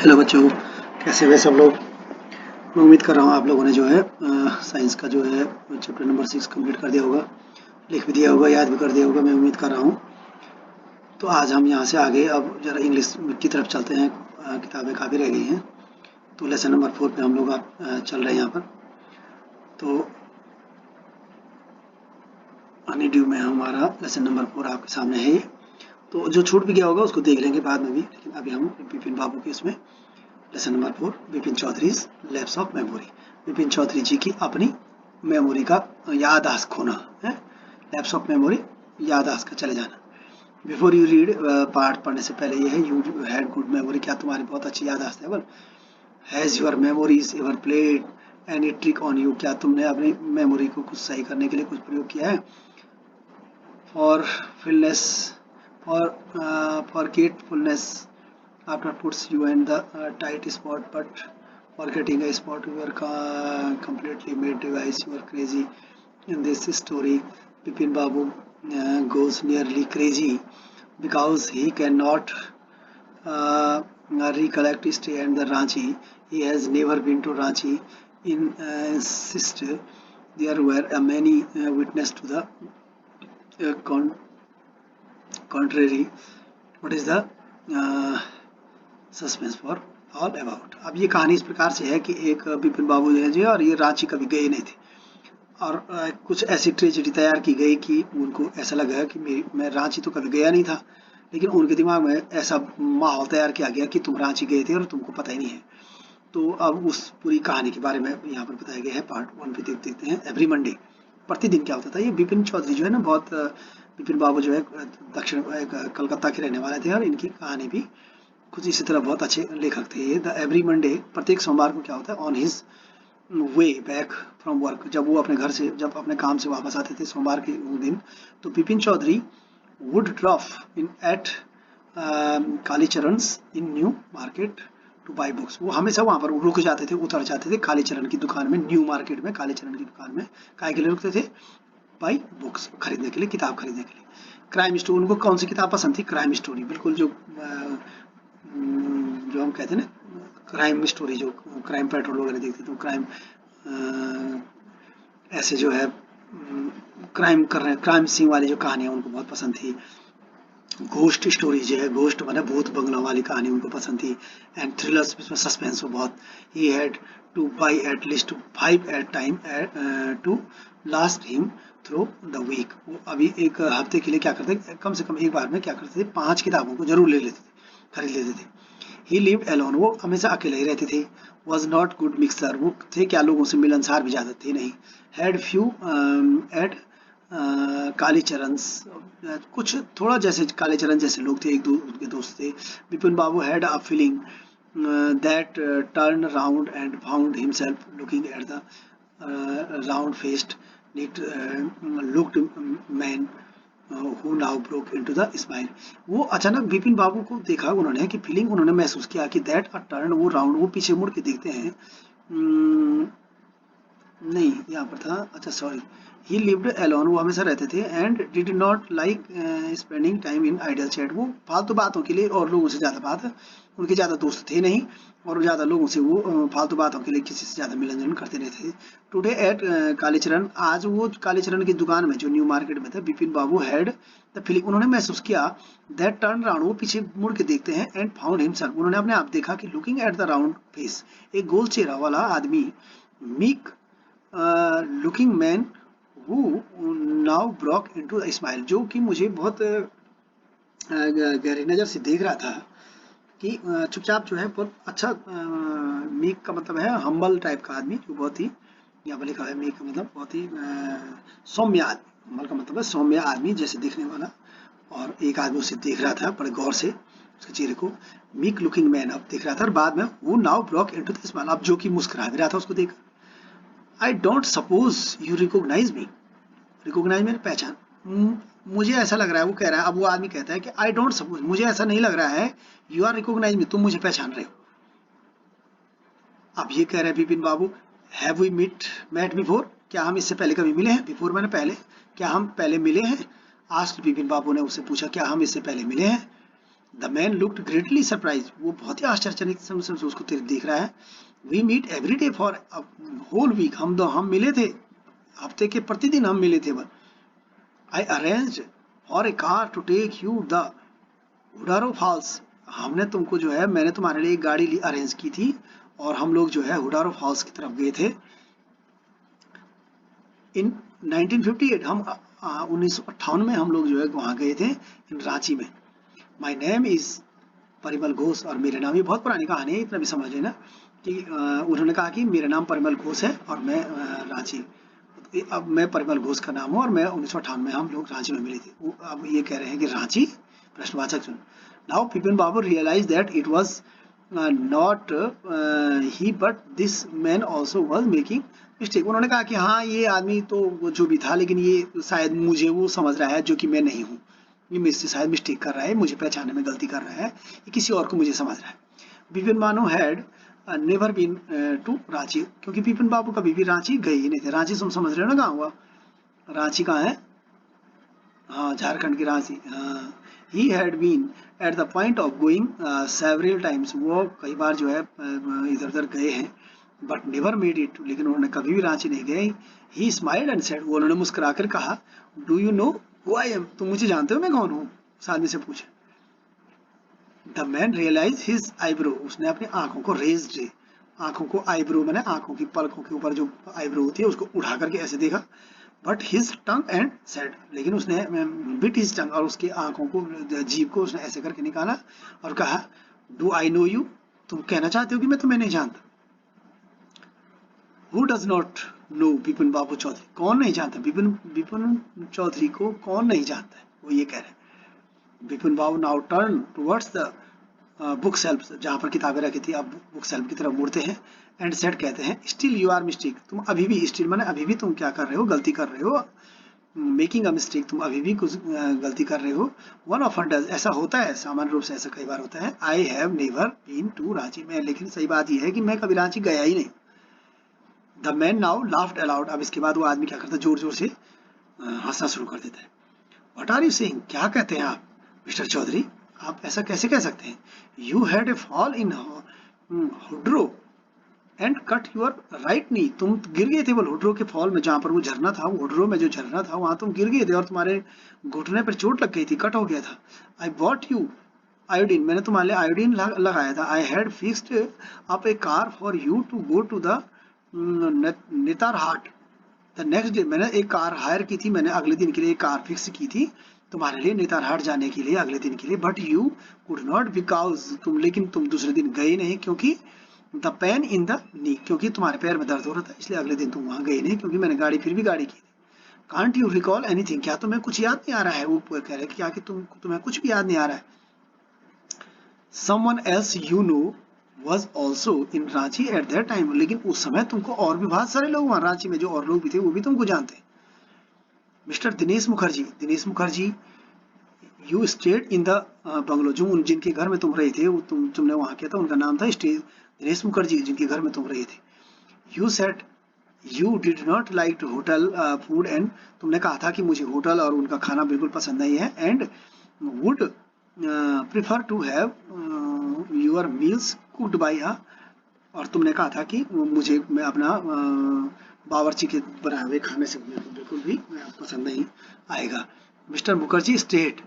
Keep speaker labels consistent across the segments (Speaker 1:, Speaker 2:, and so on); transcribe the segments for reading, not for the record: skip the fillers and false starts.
Speaker 1: Hello बच्चों, कैसे हुए सब लोग। मैं उम्मीद कर रहा हूँ आप लोगों ने जो है साइंस का जो है चैप्टर नंबर 6 कंप्लीट कर दिया होगा, लिख भी दिया होगा, याद भी कर दिया होगा। मैं उम्मीद कर रहा हूँ। तो आज हम यहाँ से आगे अब जरा इंग्लिश की तरफ चलते हैं। किताबें काफ़ी रह गई हैं, तो लेसन नंबर 4 पे हम लोग चल रहे हैं यहाँ पर। तो हनी ड्यू में हमारा लेसन नंबर 4 आपके सामने है। तो जो छूट भी गया होगा उसको देख लेंगे बाद में भी, लेकिन अभी हम बिपिन बाबू के इसमें lesson number 4 Bipin Chaudhary lapse of memory. Bipin Chaudhary ji की अपनी मेमोरी का याददाश्त खोना है। लैप्स ऑफ मेमोरी, याददाश्त का चले जाना। बिफोर यू रीड, पार्ट पढ़ने से पहले ये है, यू हैड गुड मेमोरी, क्या तुम्हारी बहुत अच्छी याददाश्त है। बल has your memories ever played any trick on you, क्या तुमने अपनी मेमोरी को कुछ सही करने के लिए कुछ प्रयोग किया है। For fullness, forgetfulness after puts you in the tight spot, but forgetting a spot you are completely made device. You are crazy. In this story, Bipin Babu goes nearly crazy because he cannot recollect stay at the Ranchi. He has never been to Ranchi. Insist there were many witness to the contrary. What is the suspense for all about. अब ये कहानी इस प्रकार से है कि एक बिपिन बाबू जी और ये रांची कभी गए नहीं थे, और कुछ ऐसी ट्रेजेडी तैयार की गई कि उनको ऐसा लगा कि मैं रांची तो कभी गया नहीं था, लेकिन उनके दिमाग में ऐसा माहौल तैयार किया गया कि तुम रांची गए थे और तुमको पता ही नहीं है। तो अब उस पूरी कहानी के बारे में यहाँ पर बताया गया है। पार्ट 1 पे देखते हैं। एवरी मंडे, प्रतिदिन क्या होता था। ये बिपिन चौधरी जो है ना, बहुत बिपिन बाबू जो है दक्षिण कलकत्ता के रहने वाले थे, और इनकी कहानी भी कुछ इसी तरह बहुत अच्छे लेखक थे ये। द एवरी मंडे, प्रत्येक सोमवार को क्या होता है, on his way back from work, जब वो अपने घर से, जब अपने काम से वापस आते थे सोमवार के दिन, तो Bipin Chaudhary would drop in at Kalicharan's in New Market to buy books. वो हमेशा वहाँ पर रुक जाते थे, उतर जाते थे कालीचरण की दुकान में, न्यू मार्केट में कालीचरण की दुकान में। काय के लिए रुकते थे? बाई बुक्स, खरीदने के लिए, किताब खरीदने के लिए। क्राइम स्टोरी, उनको कौन सी किताब पसंद थी? क्राइम स्टोरी, बिल्कुल जो हम कहते हैं ना क्राइम स्टोरी, जो क्राइम पेट्रोल वगैरह देखते थे, क्राइम ऐसे जो है क्राइम कर रहे हैं, क्राइम सीन वाली जो कहानियाँ उनको बहुत पसंद थी। घोस्ट स्टोरी जो है, घोस्ट माने भूत बंगला वाली कहानी उनको पसंद थी। एंड थ्रिलर्स, इसमें सस्पेंस हो बहुत। He had to buy at least 5 at time to last him through the week. वो अभी एक हफ्ते के लिए क्या करते, कम से कम एक बार में क्या करते थे, 5 किताबों को जरूर ले लेते थे, खरीद लेते थे। ही लिव्ड अलोन, वो हमेशा अकेले ही रहते थे। वॉज नॉट गुड मिक्सर, वो थे क्या लोगों से मिलनसार भी ज़्यादा थे नहीं। हैड फ्यू एट कालीचरण, कुछ थोड़ा जैसे कालीचरण जैसे लोग थे, एक दो उनके दोस्त थे। Bipin babu had a feeling that turn round and found himself looking at the round faced neat looked man who now broke into the smile. वो अचानक बिपिन बाबू को देखा उन्होंने, कि फीलिंग उन्होंने महसूस किया कि दैट अ टर्न, वो राउंड, वो पीछे मुड़ के देखते हैं। नहीं, यहाँ पर था, अच्छा सॉरी। ही लिव्ड अलोन, वो हमेशा रहते थे। And did not like spending time in idle chat, वो फालतू बातों के लिए और लोगों से ज़्यादा बात, उनके ज़्यादा दोस्त थे नहीं, और ज़्यादा लोगों से वो फालतू बातों के लिए किसी से ज़्यादा मिलन जुलन करते रहते थे। टुडे एट कालीचरण, आज वो कालीचरण की दुकान में जो न्यू मार्केट में था, Bipin babu had the feeling, उन्होंने महसूस किया, दैट टर्न राउंड, वो पीछे मुड़ के देखते हैं। एंड फाउंड हिमसेल्फ, उन्होंने अपने आप देखा कि looking at the round face, एक गोल चेहरा वाला आदमी, meek looking man who now broke into the smile, जो कि मुझे बहुत गहरी नज़र से देख रहा था, कि चुपचाप जो है बहुत अच्छा, मीक का मतलब है हम्बल टाइप का आदमी, जो बहुत ही, यहाँ पर लिखा है मीक का मतलब बहुत ही सौम्य आदमी, हम्बल का मतलब है सौम्य आदमी जैसे दिखने वाला। और एक आदमी उसे देख रहा था बड़े गौर से, उसके चेहरे को। मीक लुकिंग मैन अब देख रहा था, और बाद में वो now broke into the smile, अब जो कि मुस्कुरा भी रहा था उसको देख। I don't suppose you recognize me, recognize मेरी पहचान, मुझे ऐसा लग रहा है, वो कह रहा है, अब वो आदमी कहता है कि आई डोंट सपोज, मुझे ऐसा नहीं लग रहा है, यू आर रिकोगनाइज मी, तुम मुझे पहचान रहे हो। अब ये कह रहे हैं बिपिन बाबू, हैव वी मेट बिफोर, क्या हम इससे पहले कभी मिले हैं? बिफोर मैंने पहले, क्या हम पहले मिले हैं? आस्क्ड, बिपिन बाबू ने उससे पूछा, क्या हम इससे पहले मिले हैं? The man looked greatly surprise, वो बहुत ही आश्चर्यजनक से उसको देख रहा है। We meet every day for whole week, हम मिले थे, हफ्ते के प्रतिदिन हम मिले थे। I arranged for a car to take you the Hundru Falls, हमने तुमको जो है, मैंने तुम्हारे लिए एक गाड़ी अरेंज की थी और हम लोग जो है हुडारो फॉल्स की तरफ गए थे। इन 1958 हम 1958 में हम लोग जो है वहाँ गए थे, इन रांची में। My name is Parimal Ghosh, और मेरा नाम, ये बहुत पुरानी कहानी है, इतना भी समझ लेना कि उन्होंने कहा कि मेरा नाम परिमल घोष है और मैं रांची, अब मैं परिमल घोष का नाम हूँ और मैं 1958 में हम लोग रांची में मिले थे। अब ये कह रहे हैं कि रांची प्रश्नवाचक चिन्ह। Now Bipin babu realize that it was not he but this man also was making mistake. उन्होंने कहा कि हाँ, ये आदमी तो जो भी था, लेकिन ये शायद मुझे वो समझ रहा है जो कि मैं नहीं हूँ, ये मुझसे शायद मिस्टेक कर रहा है, मुझे पहचानने में गलती कर रहा है, ये किसी और को मुझे समझ रहा है। Bipin babu had never been to Ranchi, क्योंकि बिपिन बाबू कभी भी रांची गए ही नहीं थे। रांची तुम समझ रहे हो ना कहाँ हुआ, रांची कहाँ है, हाँ झारखंड की Ranchi. He had been at the point of going several times, वो कई बार जो है इधर उधर गए हैं, बट नेवर मेड इट, लेकिन उन्होंने कभी भी रांची नहीं गए। ही स्माइल्ड एंड सेड, वो उन्होंने मुस्कुराकर कहा, do you know who I am, तुम मुझे जानते हो मैं कौन हूँ, उस आदमी से पूछे। The man realize his eyebrow, उसने अपनी आंखों को रेज्ड, आंखों को आईब्रो मैंने आंखों की पलकों के ऊपर जो आईब्रो होती है उसको उठा करके ऐसे देखा। But his tongue and said, लेकिन उसने बिट हिज टंग, और उसकी आंखों को, जीभ को उसने ऐसे करके निकाला और कहा, डू आई नो यू, तुम कहना चाहते हो कि मैं तुम्हें नहीं जानता। Who does not know Bipin babu Chaudhary, कौन नहीं जानता बिपिन चौधरी को, कौन नहीं जानता है, वो ये कह रहे हैं। Bipin babu now turn towards the bookshelf, जहाँ पर किताबें रखी थी, अब बुक सेल्फ की तरफ मुड़ते हैं। एंड सेट कहते हैं, स्टिल यू आर मिस्टेक, तुम अभी भी, स्टिल माने अभी भी तुम क्या कर रहे हो, गलती कर रहे हो। मेकिंग अ मिस्टेक, तुम अभी भी कुछ गलती कर रहे हो। वन ऑफ डज, ऐसा होता है, सामान्य रूप से ऐसा कई बार होता है। I have never been to Ranchi, में, लेकिन सही बात यह है कि मैं कभी रांची गया ही नहीं। The man now laughed allowed, अब इसके बाद वो आदमी क्या करता है, जोर जोर से हंसना शुरू कर देता है। व्हाट आर यू सेइंग, क्या कहते हैं आप मिस्टर चौधरी, आप ऐसा कैसे कह सकते हैं। You had a fall in Hundru and cut your right knee, तुम गिर गए थे वो हुड्रो के फॉल में, जहाँ पर वो झरना था, हुड्रो में जो झरना था वहां तुम गिर गए थे और तुम्हारे घुटने पर चोट लग गई थी, कट हो गया था। आई बॉट यू आयोडीन, मैंने तुम्हारे लिए आयोडीन लगाया था। I had fixed up a car for you to go to the Netarhat the next day, मैंने एक कार हायर की थी, मैंने अगले दिन के लिए एक कार फिक्स की थी तुम्हारे लिए नेतारहाट जाने के लिए, अगले दिन के लिए। But you could not because, तुम, लेकिन तुम दूसरे दिन गए नहीं, क्योंकि the pain in the knee, क्योंकि तुम्हारे पैर में दर्द हो रहा था, इसलिए अगले दिन तुम वहां गए नहीं, क्योंकि मैंने गाड़ी फिर भी गाड़ी की थी। कांट यू रिकॉल एनीथिंग, क्या तुम्हें कुछ याद नहीं आ रहा है, वो कह रहे क्या कि तुम्हें कुछ भी याद नहीं आ रहा है। Someone else you know was also in Ranchi at that time, लेकिन उस समय तुमको और भी बहुत सारे लोग वहां रांची में, जो और लोग भी थे वो भी तुमको जानते हैं। Mister Dinesh Mukherjee you stayed in the bungalow, जो जिनके घर में तुम रहे थे, तुमने वहां किया था, उनका नाम था दिनेश मुखर्जी, जिनके घर में तुम रहे थे। You said you did not like hotel food and, तुमने कहा था कि मुझे होटल और उनका खाना बिल्कुल पसंद नहीं है। And would prefer to have your meals cooked by her, और तुमने कहा था कि मैं अपना बावर्ची के बनाए हुए खाने से बिल्कुल भी पसंद नहीं आएगा। Mister Mukherjee state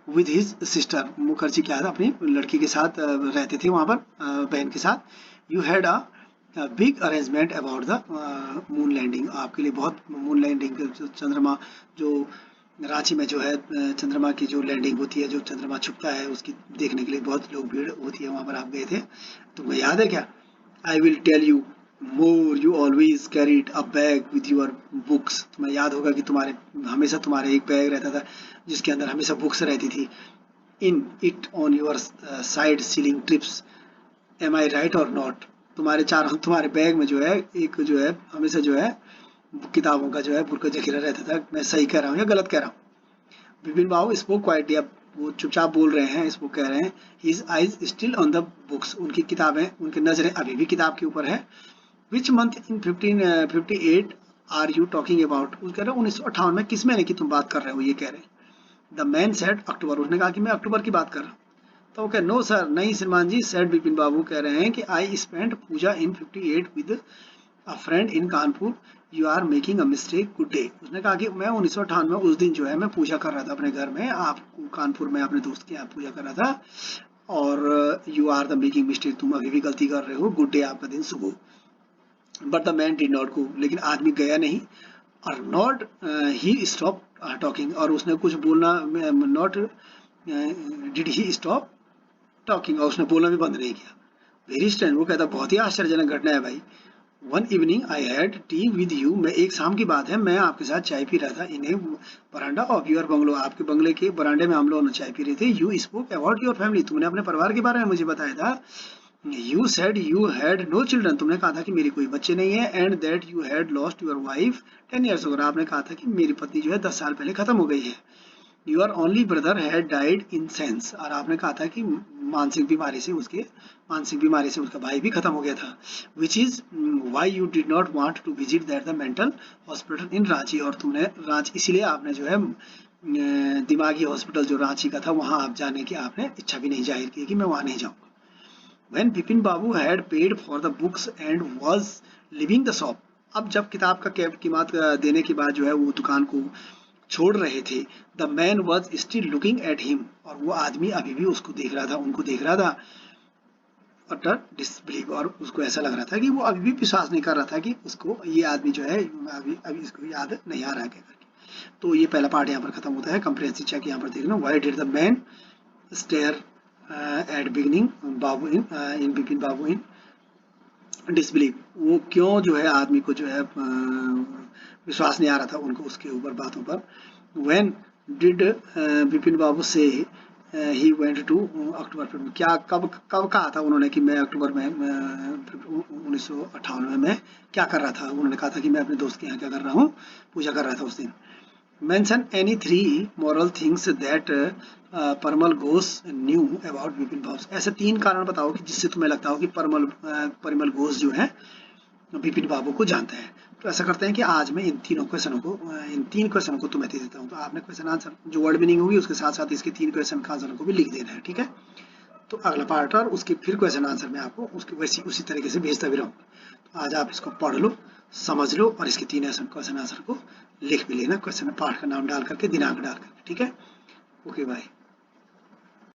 Speaker 1: with his sister, Mukherjee क्या था, अपनी लड़की के साथ रहते थे वहां पर, बहन के साथ। You had a big arrangement about the moon landing, आपके लिए बहुत मून लैंडिंग, चंद्रमा जो रांची में जो है चंद्रमा की जो लैंडिंग होती है, जो चंद्रमा छुपता है, उसकी देखने के लिए बहुत लोग भीड़ होती है, वहां पर आप गए थे, तुमको याद है क्या। I will tell you more, you always carried a bag with your books, तुम्हें याद होगा कि हमेशा तुम्हारे एक बैग रहता था जिसके अंदर हमेशा बुक्स रहती थी। In it on your sightseeing trips, am I right or not, तुम्हारे बैग में जो है एक जो है हमेशा जो है किताबों का जो है बुक का जखीरा रहता था। मैं सही कह रहा हूँ या गलत कह रहा हूँ। बिपिन बाबू स्पोक क्वाइटली, अब वो चुपचाप बोल रहे हैं, इसको कह रहे हैं। His eyes still on the books, उनकी किताबें, उनकी नजरें अभी भी किताब के ऊपर है। Which month in 1558 are you talking about, कह रहे हैं 1958 में किस महीने की तुम बात कर रहे हो, ये कह रहे हैं। द मैन सेड अक्टूबर, उसने कहा कि मैं अक्टूबर की बात कर रहा हूँ। तो वो कहे नो सर, नहीं श्रीमान जी, सेड बिपिन बाबू कह रहे हैं कि I spent Puja in 58 with a friend in Kanpur, you are making a mistake, good day. उसने कहा कि मैं 1998 में उस दिन जो है मैं पूजा कर रहा था अपने घर में, आप कानपुर में अपने दोस्त के यहाँ पूजा कर रहा था, और you are the making mistake, तुम अभी भी गलती कर रहे हो, गुड डे, आपका दिन शुभ हो। But the man did not go, लेकिन आदमी गया नहीं, और नॉट ही स्टॉप टॉकिंग, और उसने कुछ बोलना, not did he stop talking, और उसने बोलना भी बंद नहीं किया। वेरी स्ट्रेंज, वो कहता बहुत ही आश्चर्यजनक घटना है भाई। One evening I had T with you, मैं एक शाम की बात है, मैं आपके साथ चाय पी रहा था, इन ए बरांडा ऑफ योर बंगलो, आपके बंगले के बरांडे में हम लोग चाय पी रहे थे। You spoke about your family, तुमने अपने परिवार के बारे में मुझे बताया था। You said you had no children, तुमने कहा था कि मेरी कोई बच्चे नहीं है, and that you had lost your wife 10 years ago, आपने कहा था कि मेरी पत्नी जो है 10 साल पहले खत्म हो गई है। Your only brother had died in sense, और आपने कहा था कि मानसिक बीमारी से उसका भाई भी खत्म हो गया था। Which is why you did not want to visit that the mental hospital in Ranchi, और तुमने रांची, इसीलिए आपने जो है दिमागी हॉस्पिटल जो रांची का था वहां आप जाने की आपने इच्छा भी नहीं जाहिर की कि मैं वहां नहीं जाऊंगा। When Bipin Babu had paid for the books and was leaving the shop, अब जब किताब का कीमत देने के बाद जो है वो दुकान को छोड़ रहे थे, the man was still looking at him, और वो आदमी अभी भी उसको देख रहा था, उनको देख रहा था, अटर डिसबिलीव, और उसको ऐसा लग रहा था कि वो अभी भी विश्वास नहीं कर रहा था कि उसको ये आदमी जो है अभी इसको याद नहीं आ रहा है करके। तो ये पहला पार्ट यहाँ पर खत्म होता है। कंप्रिहेंसिव चेक यहाँ पर देखना, why did the man stare at beginning Babu in Bipin Babu in disbelieve, वो क्यों जो है आदमी को जो है विश्वास नहीं आ रहा था उनको उसके ऊपर बातों पर। व्हेन डिड बिपिन बाबू से ही वेंट टू अक्टूबर, क्या कब कब कहा था उन्होंने कि मैं अक्टूबर में 1958 में मैं क्या कर रहा था, उन्होंने कहा था कि मैं अपने दोस्त के यहाँ क्या कर रहा हूँ, पूजा कर रहा था उस दिन। Mention any 3 moral things that परमल घोष न्यू अबाउट बिपिन बाबू, ऐसे 3 कारण बताओ कि जिससे तुम्हें लगता हो कि परिमल घोष जो है बिपिन बाबू को जानता है। तो ऐसा करते हैं कि आज मैं इन 3 क्वेश्चनों को तुम्हें दे देता हूँ, तो आपने क्वेश्चन आंसर जो वर्ड मीनिंग होगी उसके साथ साथ इसके 3 क्वेश्चन का आंसर को भी लिख देना है, ठीक है। तो अगला पार्ट और उसके फिर क्वेश्चन आंसर मैं आपको उसके वैसी उसी तरीके से भेजता भी रहूँगा। तो आज आप इसको पढ़ लो, समझ लो, और इसके 3 क्वेश्चन आंसर को लिख भी लेना, क्वेश्चन पार्ट का नाम डाल करके, दिनांक डाल करके, ठीक है। Okay bye.